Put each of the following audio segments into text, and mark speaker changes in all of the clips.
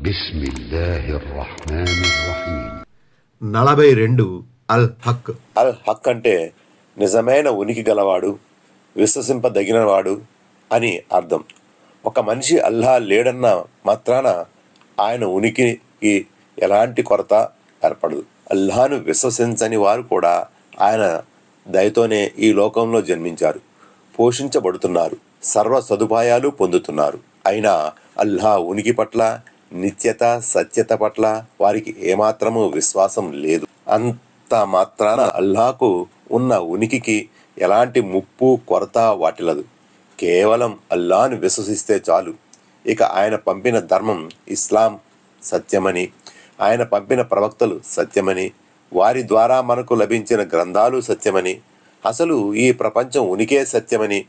Speaker 1: బిస్మిల్లాహిర్రహ్మానిర్రహీం. 42 అల్ హక్.
Speaker 2: అల్ హక్ అంటే నిజమైన ఉనికి గలవాడు, విశ్వసింపదగినవాడు అని అర్థం. ఒక మనిషి అల్లా లేడన్న మాత్రాన ఆయన ఉనికికి ఎలాంటి కొరత ఏర్పడదు. అల్లాను విశ్వసించని వారు కూడా ఆయన దయతోనే ఈ లోకంలో జన్మించారు, పోషించబడుతున్నారు, సర్వ సదుపాయాలు పొందుతున్నారు. అయినా అల్లా ఉనికి పట్ల, నిత్యత సత్యత పట్ల వారికి ఏమాత్రము విశ్వాసం లేదు. అంత మాత్రాన అల్లాకు ఉన్న ఉనికికి ఎలాంటి ముప్పు కొరత వాటిల్లదు. కేవలం అల్లాను విశ్వసిస్తే చాలు. ఇక ఆయన పంపిన ధర్మం ఇస్లాం సత్యమని, ఆయన పంపిన ప్రవక్తలు సత్యమని, వారి ద్వారా మనకు లభించిన గ్రంథాలు సత్యమని, అసలు ఈ ప్రపంచం ఉనికే సత్యమని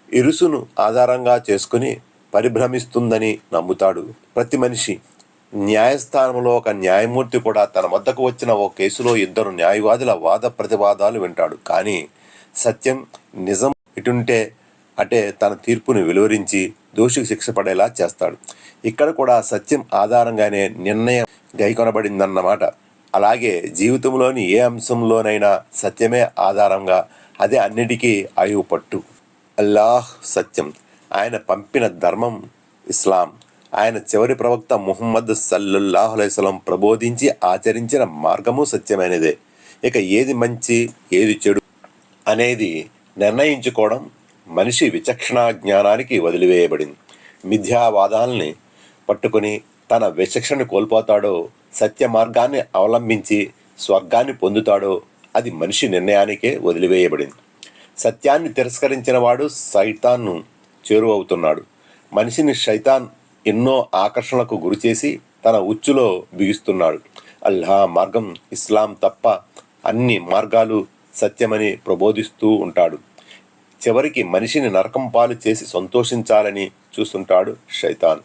Speaker 2: ఇరుసును ఆధారంగా చేసుకుని పరిభ్రమిస్తుందని నమ్ముతాడు ప్రతి మనిషి. న్యాయస్థానంలో ఒక న్యాయమూర్తి కూడా తన వద్దకు వచ్చిన ఓ కేసులో 2 న్యాయవాదుల వాద ప్రతివాదాలు వింటాడు. కానీ సత్యం, నిజం ఇటుంటే అటే తన తీర్పును వెలువరించి దోషికి శిక్ష పడేలా చేస్తాడు. ఇక్కడ కూడా సత్యం ఆధారంగానే నిర్ణయం గైకొనబడిందన్నమాట. అలాగే జీవితంలోని ఏ అంశంలోనైనా సత్యమే ఆధారంగా, అదే అన్నిటికీ ఆయువు పట్టు. అల్లాహ్ సత్యం, ఆయన పంపిన ధర్మం ఇస్లాం, ఆయన చివరి ప్రవక్త ముహమ్మద్ సల్లల్లాహు అలైహి వసల్లం ప్రబోధించి ఆచరించిన మార్గము సత్యమైనదే. ఇక ఏది మంచి ఏది చెడు అనేది నిర్ణయించుకోవడం మనిషి విచక్షణా జ్ఞానానికి వదిలివేయబడింది. మిథ్యావాదాల్ని పట్టుకుని తన విచక్షణ కోల్పోతాడో, సత్య మార్గాన్ని అవలంబించి స్వర్గాన్ని పొందుతాడో అది మనిషి నిర్ణయానికే వదిలివేయబడింది. సత్యాన్ని తిరస్కరించిన వాడు సైతాన్ను చేరువవుతున్నాడు. మనిషిని శైతాన్ ఎన్నో ఆకర్షణలకు గురిచేసి తన ఉచ్చులో బిగిస్తున్నాడు. అల్లా మార్గం ఇస్లాం తప్ప అన్ని మార్గాలు సత్యమని ప్రబోధిస్తూ ఉంటాడు. చివరికి మనిషిని నరకం పాలు చేసి సంతోషించాలని చూస్తుంటాడు శైతాన్.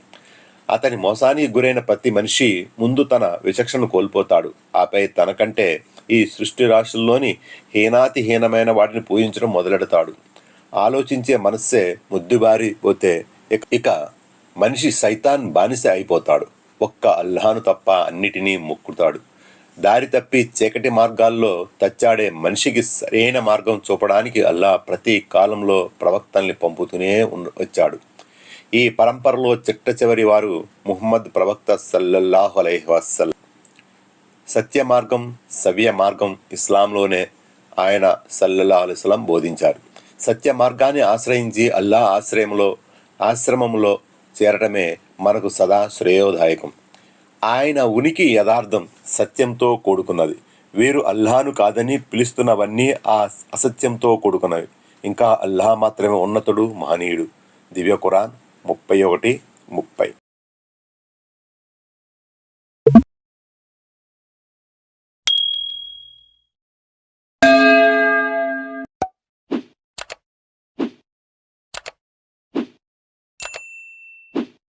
Speaker 2: అతని మోసానికి గురైన ప్రతి మనిషి ముందు తన విచక్షణ కోల్పోతాడు. ఆపై తనకంటే ఈ సృష్టి రాశుల్లోని హీనాతిహీనమైన వాటిని పూజించడం మొదలెడతాడు. ఆలోచించే మనస్సే ముద్దుబారిపోతే ఇక మనిషి సైతాన్ బానిస అయిపోతాడు. ఒక్క అల్లాను తప్ప అన్నిటినీ మొక్కుతాడు. దారి తప్పి చీకటి మార్గాల్లో తచ్చాడే మనిషికి సరైన మార్గం చూపడానికి అల్లా ప్రతి కాలంలో ప్రవక్తల్ని పంపుతూనే వచ్చాడు. ఈ పరంపరలో చిట్ట చివరి వారు ముహమ్మద్ ప్రవక్త సల్లల్లాహు అలైహి వసల్లం. సత్య మార్గం, సవ్య మార్గం ఇస్లాంలోనే ఆయన సల్లల్లాహు అలైహి వసల్లం బోధించారు. సత్య మార్గాన్ని ఆశ్రయించి అల్లా ఆశ్రమంలో చేరటమే మనకు సదా శ్రేయోదాయకం. ఆయన ఉనికి యథార్థం, సత్యంతో కూడుకున్నది. వీరు అల్లాను కాదని పిలుస్తున్నవన్నీ ఆ అసత్యంతో కూడుకున్నవి. ఇంకా అల్లాహ్ మాత్రమే ఉన్నతుడు, మహనీయుడు. దివ్య ఖురాన్ 31:30.